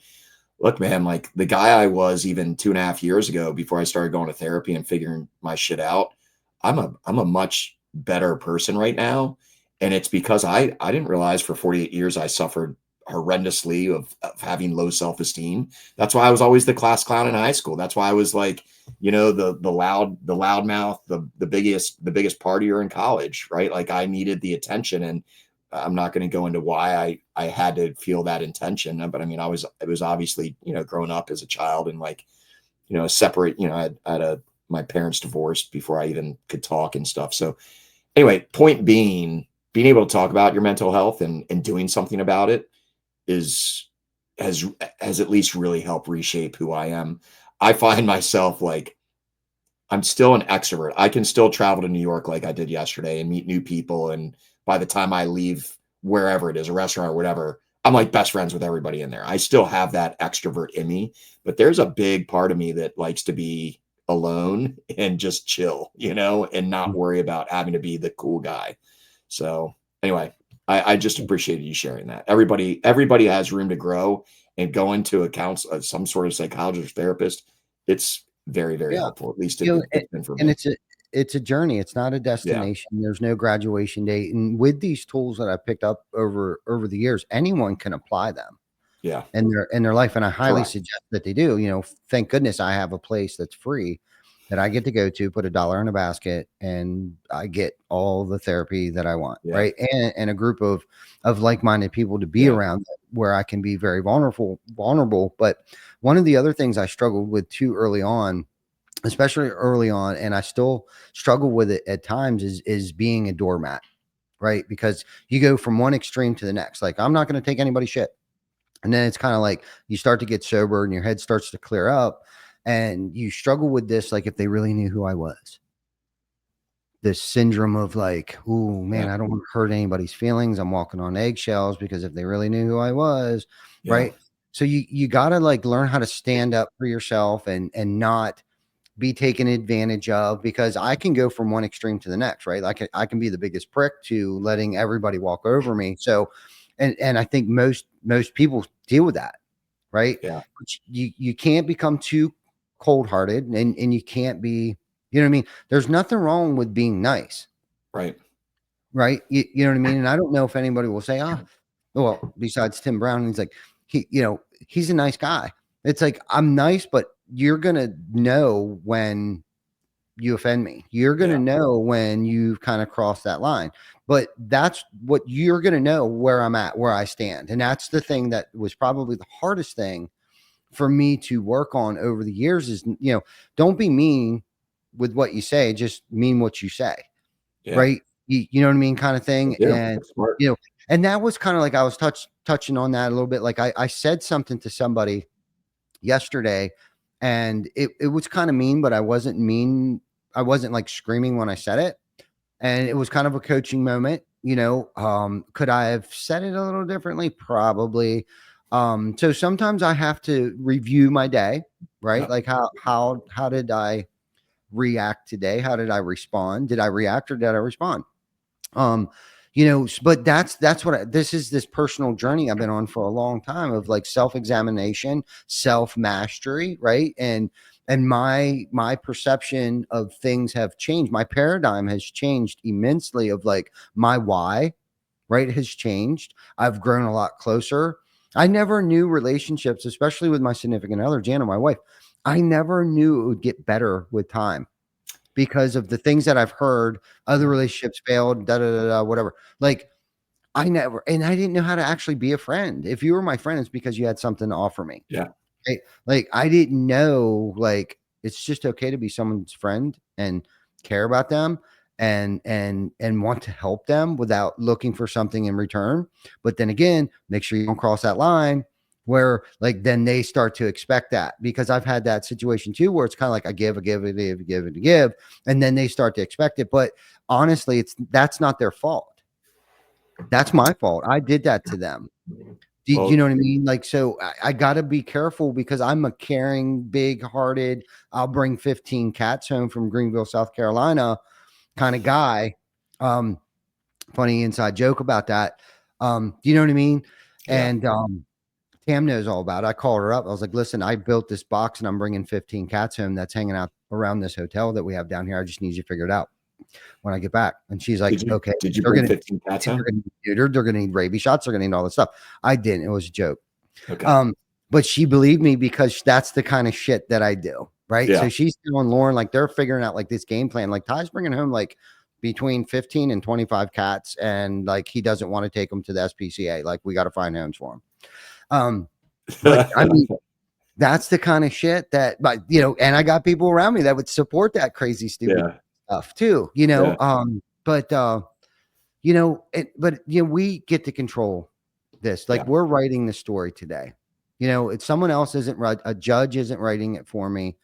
look, man, like the guy I was even 2.5 years ago before I started going to therapy and figuring my shit out, I'm a much better person right now. And it's because I didn't realize for 48 years I suffered horrendously of having low self-esteem. That's why I was always the class clown in high school. That's why I was like, the loud mouth, the biggest partier in college, right? Like I needed the attention, and I'm not going to go into why I had to feel that intention, but I mean, it was obviously, growing up as a child and like, separate, I had my parents divorced before I even could talk and stuff. So anyway, point being able to talk about your mental health and doing something about it has at least really helped reshape who I am. I find myself like, I'm still an extrovert. I can still travel to New York like I did yesterday and meet new people. And by the time I leave wherever it is, a restaurant or whatever, I'm like best friends with everybody in there. I still have that extrovert in me, but there's a big part of me that likes to be alone and just chill, and not worry about having to be the cool guy. So anyway, I just appreciated you sharing that. Everybody has room to grow, and going to some sort of psychologist or therapist, it's very, very helpful. At least it's been for me. And it's a journey. It's not a destination. There's no graduation date. And with these tools that I picked up over the years, anyone can apply them. Yeah. In their life. And I highly suggest that they do. Thank goodness I have a place that's free that I get to go to, put $1 in a basket, and I get all the therapy that I want. Yeah. Right. And a group of like-minded people to be around where I can be very vulnerable. But one of the other things I struggled with too early on, especially early on, and I still struggle with it at times, is being a doormat. Right. Because you go from one extreme to the next. Like, I'm not going to take anybody's shit. And then it's kind of like you start to get sober and your head starts to clear up, and you struggle with this. Like, if they really knew who I was, this syndrome of like, oh man, I don't want to hurt anybody's feelings. I'm walking on eggshells because if they really knew who I was, right. So you got to like learn how to stand up for yourself and not be taken advantage of, because I can go from one extreme to the next, right? Like I can be the biggest prick to letting everybody walk over me. So, and I think most people deal with that, right? Yeah. But you can't become too cold-hearted, and you can't be, you know what I mean? There's nothing wrong with being nice. Right. Right. You know what I mean? And I don't know if anybody will say, well, besides Tim Brown, he's like, he's a nice guy. It's like, I'm nice, but you're going to know when you offend me. You're going to know when you kind of cross that line. But that's what you're going to know, where I'm at, where I stand. And that's the thing that was probably the hardest thing for me to work on over the years is, don't be mean with what you say, just mean what you say. Yeah. Right. You know what I mean? Kind of thing. And, and that was kind of like, I was touching on that a little bit. Like I said something to somebody yesterday, and it was kind of mean, but I wasn't mean. I wasn't like screaming when I said it. And it was kind of a coaching moment, could I have said it a little differently? Probably. So sometimes I have to review my day, right? Like how did I react today? How did I respond? Did I react or did I respond? But that's what this is, this personal journey I've been on for a long time of like self-examination, self-mastery, right? And my perception of things have changed. My paradigm has changed immensely of like my why, right, has changed. I've grown a lot closer. I never knew relationships, especially with my significant other, Jana, my wife. I never knew it would get better with time because of the things that I've heard. Other relationships failed, whatever. Like I didn't know how to actually be a friend. If you were my friend, it's because you had something to offer me. Yeah. Like I didn't know, like, it's just okay to be someone's friend and care about them and want to help them without looking for something in return. But then again, make sure you don't cross that line where like then they start to expect that, because I've had that situation too where it's kind of like I give, and then they start to expect it. But honestly, that's not their fault. That's my fault. I did that to them. Do you know what I mean? Like, so I got to be careful because I'm a caring, big-hearted, I'll bring 15 cats home from Greenville, South Carolina kind of guy. Funny inside joke about that. Do you know what I mean? Yeah. And Tam knows all about it. I called her up. I was like, listen, I built this box and I'm bringing 15 cats home that's hanging out around this hotel that we have down here. I just need you to figure it out when I get back. And she's like, okay. Did you bring 15 cats home? They're going to need rabies shots. They're going to need all this stuff. I didn't. It was a joke. Okay. But she believed me because that's the kind of shit that I do. Right. Yeah. So she's telling Lauren, like, they're figuring out like this game plan. Like Ty's bringing home like between 15 and 25 cats. And like, he doesn't want to take them to the SPCA. Like, we got to find homes for them. But I mean, that's the kind of shit that, but and I got people around me that would support that crazy, stupid stuff too, but we get to control this. Like we're writing the story today, it's someone else isn't right. A judge isn't writing it for me.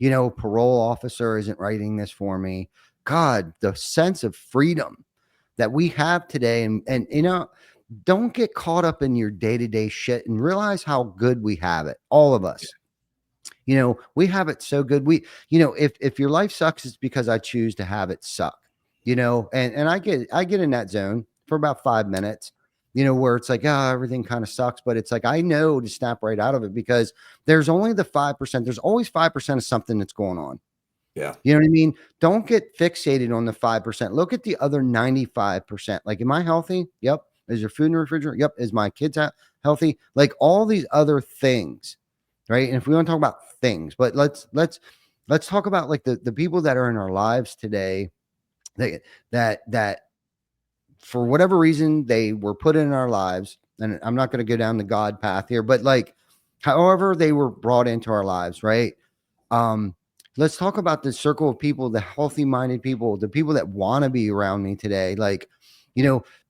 Parole officer isn't writing this for me. God, the sense of freedom that we have today. And don't get caught up in your day-to-day shit and realize how good we have it. All of us. We have it so good. If your life sucks, it's because I choose to have it suck. And I get in that zone for about 5 minutes, where it's like, everything kind of sucks, but it's like, I know to snap right out of it, because there's only the 5%. There's always 5% of something that's going on. Yeah. You know what I mean? Don't get fixated on the 5%. Look at the other 95%. Like, am I healthy? Yep. Is there food in the refrigerator? Yep. Is my kids healthy? Like, all these other things, right? And if we want to talk about things, but let's talk about like the people that are in our lives today, that for whatever reason they were put in our lives. And I'm not going to go down the God path here, but like, however they were brought into our lives, right? Let's talk about the circle of people, the healthy minded people, the people that want to be around me today. Like,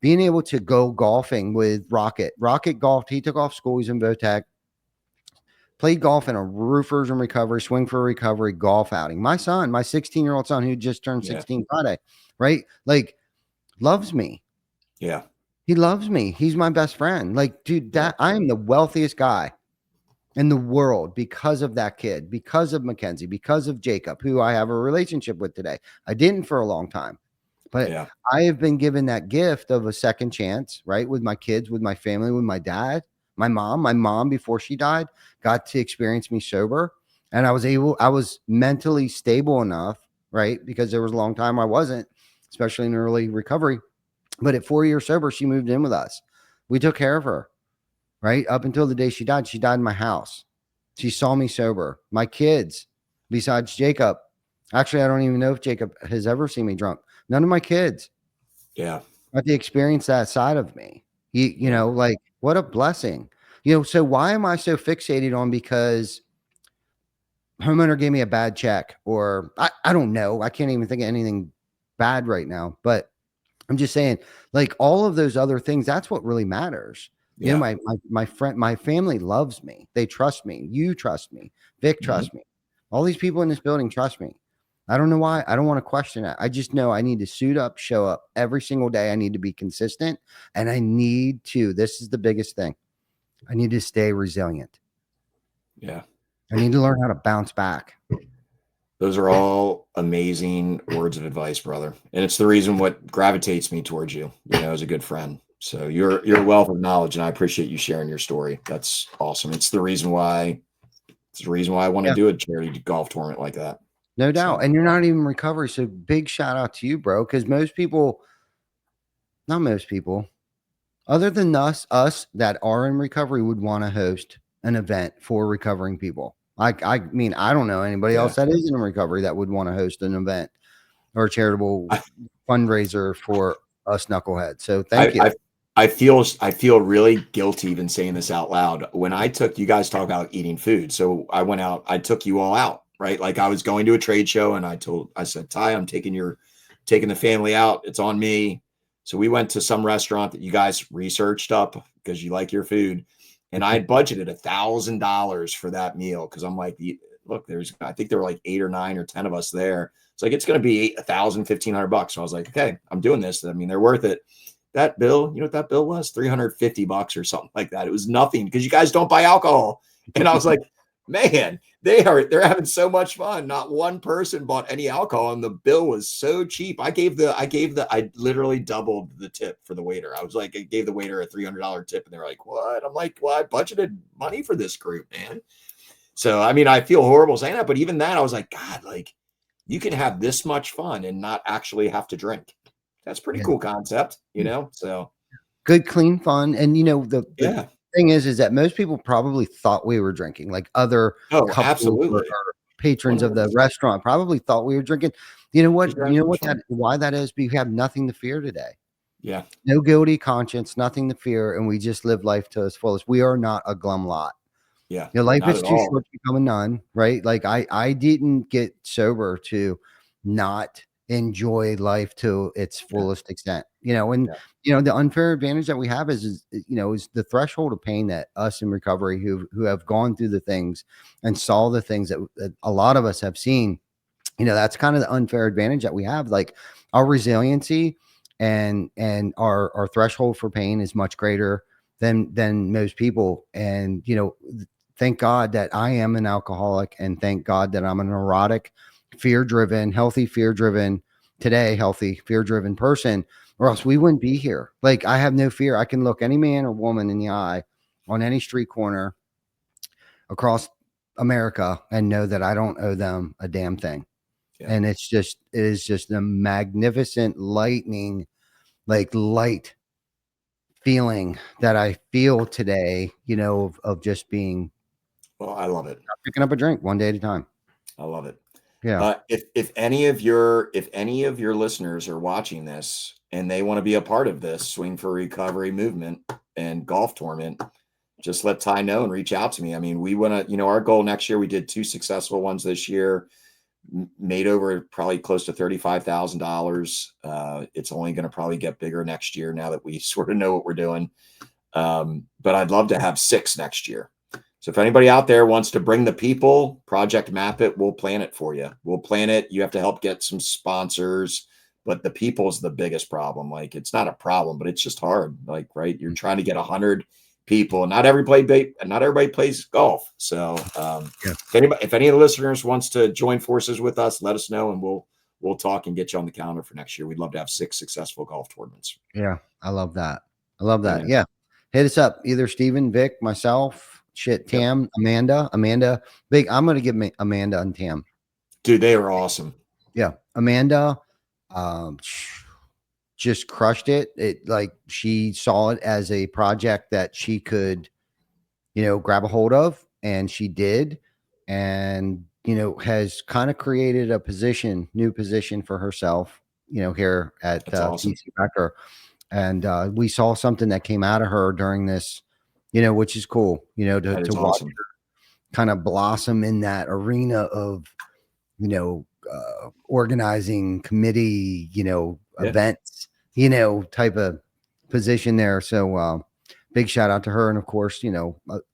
being able to go golfing with Rocket golfed. He took off school. He's in Votech. Played golf in a roofers and recovery, swing for recovery golf outing. My son, my 16-year-old son, who just turned 16 Friday, right? Like, loves me. Yeah. He loves me. He's my best friend. Like, dude, I am the wealthiest guy in the world because of that kid, because of Mackenzie, because of Jacob, who I have a relationship with today. I didn't for a long time, but I have been given that gift of a second chance, right? With my kids, with my family, with my dad, my mom, before she died, got to experience me sober. And I was mentally stable enough, right? Because there was a long time I wasn't, especially in early recovery. But at 4 years sober, she moved in with us. We took care of her, right? Up until the day she died in my house. She saw me sober. My kids, besides Jacob, actually, I don't even know if Jacob has ever seen me drunk. None of my kids. Yeah. Got to experience that side of me. Like, what a blessing. So why am I so fixated on because homeowner gave me a bad check, or I don't know. I can't even think of anything bad right now, but I'm just saying, like, all of those other things, that's what really matters. My friend, my family loves me. They trust me. You trust me. Vic trusts me. All these people in this building trust me. I don't know why. I don't want to question it. I just know I need to suit up, show up every single day. I need to be consistent, and this is the biggest thing. I need to stay resilient. Yeah. I need to learn how to bounce back. Those are all amazing words of advice, brother. And it's the reason what gravitates me towards you, as a good friend. So you're a wealth of knowledge, and I appreciate you sharing your story. That's awesome. It's the reason why I want to do a charity golf tournament like that. No doubt. And you're not even recovery. So big shout out to you, bro. Because not most people, other than us that are in recovery, would want to host an event for recovering people. I mean, I don't know anybody else that isn't in recovery that would want to host an event or a charitable fundraiser for us knuckleheads. So thank you. I feel really guilty even saying this out loud. When you guys talk about eating food. So I went out, I took you all out, right? Like, I was going to a trade show, and I said, Ty, I'm taking the family out. It's on me. So we went to some restaurant that you guys researched up because you like your food. And I had budgeted $1,000 for that meal. Cause I'm like, look, I think there were like 8 or 9 or 10 of us there. It's like, it's going to be $1,000, $1,500. So I was like, okay, I'm doing this. I mean, they're worth it. That bill, you know what that bill was? $350 or something like that. It was nothing because you guys don't buy alcohol. And I was like, man, they're having so much fun. Not one person bought any alcohol, and the bill was so cheap. I literally doubled the tip for the waiter. I was like, I gave the waiter a $300 tip, and they were like, what? I'm like, well, I budgeted money for this group, man. So, I mean, I feel horrible saying that, but even that, I was like, God, like, you can have this much fun and not actually have to drink. That's pretty cool concept, so good, clean fun. And the thing is that most people probably thought we were drinking, like other absolutely or patrons 100%. Of the restaurant probably thought we were drinking. You know what? Why that is? We have nothing to fear today. Yeah. No guilty conscience, nothing to fear. And we just live life to its fullest. We are not a glum lot. Yeah. Life is too short to become a nun, right? Like I didn't get sober to not enjoy life to its fullest extent, and Yeah. the unfair advantage that we have is is the threshold of pain that us in recovery who have gone through the things and saw the things that a lot of us have seen. That's kind of the unfair advantage that we have. Like our resiliency and our threshold for pain is much greater than most people. And thank God that I am an alcoholic, and thank God that I'm a neurotic, fear-driven, healthy, fear-driven today, healthy, fear-driven person, or else we wouldn't be here. Like I have no fear. I can look any man or woman in the eye on any street corner across America and know that I don't owe them a damn thing. Yeah. And it is just a magnificent lightning, like light feeling that I feel today, of just being Well, I love it. picking up a drink one day at a time. I love it. Yeah. If any of your listeners are watching this and they want to be a part of this Swing for Recovery movement and golf tournament, just let Ty know and reach out to me. I mean, we want to, our goal next year, we did 2 successful ones this year, made over probably close to $35,000. It's only going to probably get bigger next year now that we sort of know what we're doing. But I'd love to have 6 next year. So if anybody out there wants to bring the people, Project Map It, we'll plan it for you. We'll plan it. You have to help get some sponsors, but the people is the biggest problem. Like it's not a problem, but it's just hard. Like, right. You're trying to get 100 people, and not everybody plays golf. So if any of the listeners wants to join forces with us, let us know and we'll talk and get you on the calendar for next year. We'd love to have 6 successful golf tournaments. Yeah. I love that. Yeah. Hit us up. Either Steven, Vic, myself, Tam, Amanda. Big. I'm going to give me Amanda and Tam. Dude, they are awesome. Yeah. Amanda, just crushed it. Like she saw it as a project that she could, grab a hold of, and she did, and has kind of created a new position for herself, here at Awesome. TC Becker, and we saw something that came out of her during this, which is cool, to watch her kind of blossom in that arena of, organizing committee, events, type of position there. So big shout out to her. And of course,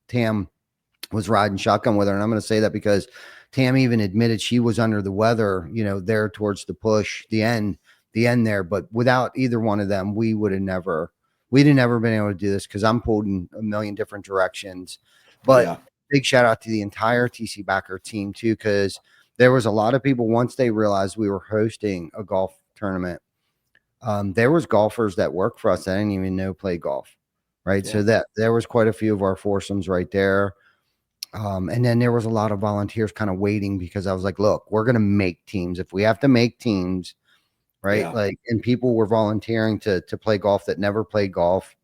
Tam was riding shotgun with her. And I'm going to say that because Tam even admitted she was under the weather, there towards the push, the end there. But without either one of them, we'd have never been able to do this, because I'm pulled in a million different directions. But big shout out to the entire TC Backer team too, because there was a lot of people, once they realized we were hosting a golf tournament, there was golfers that worked for us that I didn't even know play golf. Right. Yeah. So that there was quite a few of our foursomes right there. And then there was a lot of volunteers kind of waiting, because I was like, look, we're going to make teams. If we have to make teams, right. Yeah. Like, and people were volunteering to play golf that never played golf.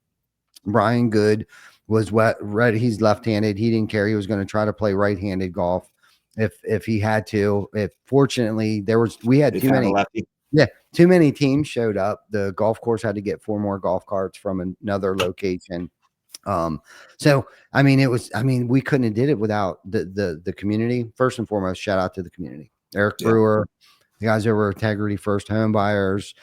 Brian Good was red. He's left-handed. He didn't care. He was going to try to play right-handed golf if he had to. Fortunately, we had too many. Yeah, too many teams showed up. The golf course had to get 4 more golf carts from another location. So we couldn't have did it without the community. First and foremost, shout out to the community. Eric Brewer, the guys over at Integrity First Home Buyers,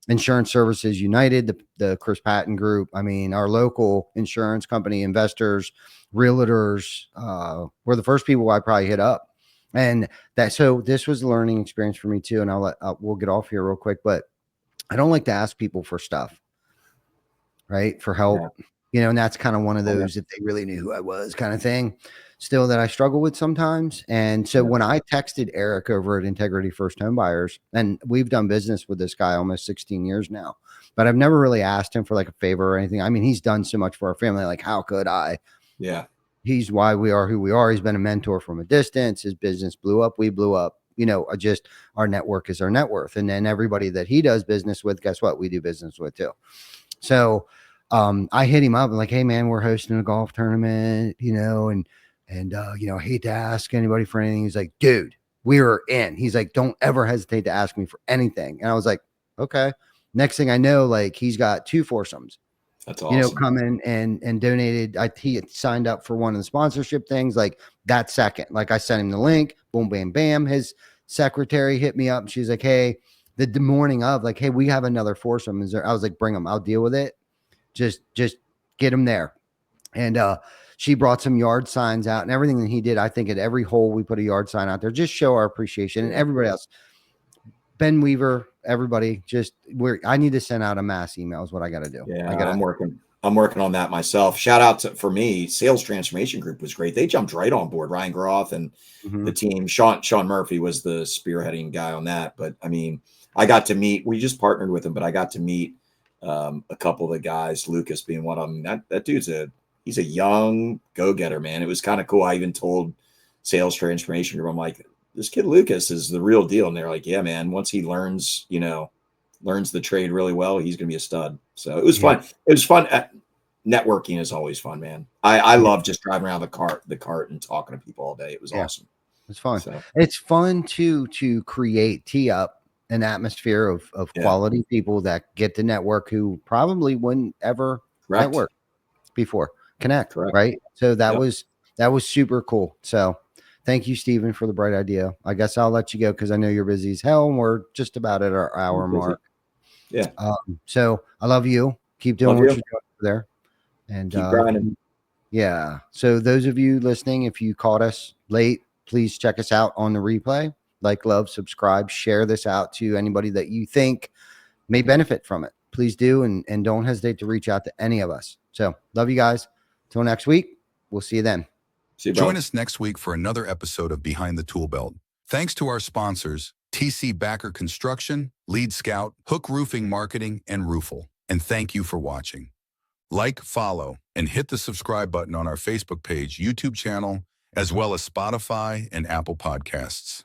Insurance Services United, the Chris Patton Group. I mean, our local insurance company, investors, realtors, were the first people I probably hit up. And so this was a learning experience for me too. And we'll get off here real quick, but I don't like to ask people for stuff, right? For help, and that's kind of one of those, if they really knew who I was kind of thing still that I struggle with sometimes. And so when I texted Eric over at Integrity First Home Buyers, and we've done business with this guy almost 16 years now, but I've never really asked him for like a favor or anything. I mean, he's done so much for our family. Like, how could I? Yeah. He's why we are who we are. He's been a mentor from a distance. His business blew up. We blew up. Just our network is our net worth. And then everybody that he does business with, guess what? We do business with too. So I hit him up and like, hey man, we're hosting a golf tournament, and I hate to ask anybody for anything. He's like, dude, we were in. He's like, don't ever hesitate to ask me for anything. And I was like, okay. Next thing I know, like he's got 2 foursomes. That's awesome. Coming and donated. He had signed up for one of the sponsorship things like that second. Like I sent him the link, boom, bam, bam. His secretary hit me up and she's like, hey, the morning of, like, hey, we have another foursome. Is there? I was like, bring them. I'll deal with it. Just get them there. And she brought some yard signs out and everything that he did. I think at every hole we put a yard sign out there, just show our appreciation. And everybody else, Ben Weaver, everybody, I need to send out a mass email is what I got to do. Yeah, I'm working on that myself. Shout out for me, Sales Transformation Group was great. They jumped right on board. Ryan Groth and the team. Sean Murphy was the spearheading guy on that. But I mean, I got to meet. We just partnered with him, but I got to meet a couple of the guys. Lucas being one of them. That dude's he's a young go-getter, man. It was kind of cool. I even told Sales Transformation Group, I'm like, this kid Lucas is the real deal. And they're like, yeah, man. Once he learns the trade really well, he's going to be a stud. So it was fun. It was fun. Networking is always fun, man. I love just driving around the cart and talking to people all day. It was awesome. It's fun. So. It's fun to tee up an atmosphere of quality people that get to network who probably wouldn't ever network before. Connect. Right. So that was super cool. So thank you, Stephen, for the bright idea. I guess I'll let you go because I know you're busy as hell and we're just about at our hour mark. Yeah. So I love you. Keep doing what you're doing over there. And keep grinding. Yeah. So those of you listening, if you caught us late, please check us out on the replay. Like, love, subscribe, share this out to anybody that you think may benefit from it. Please do. And don't hesitate to reach out to any of us. So love you guys. Till next week. We'll see you then. Join us next week for another episode of Behind the Tool Belt. Thanks to our sponsors, TC Backer Construction, Lead Scout, Hook Roofing Marketing, and Roofle. And thank you for watching. Like, follow, and hit the subscribe button on our Facebook page, YouTube channel, as well as Spotify and Apple Podcasts.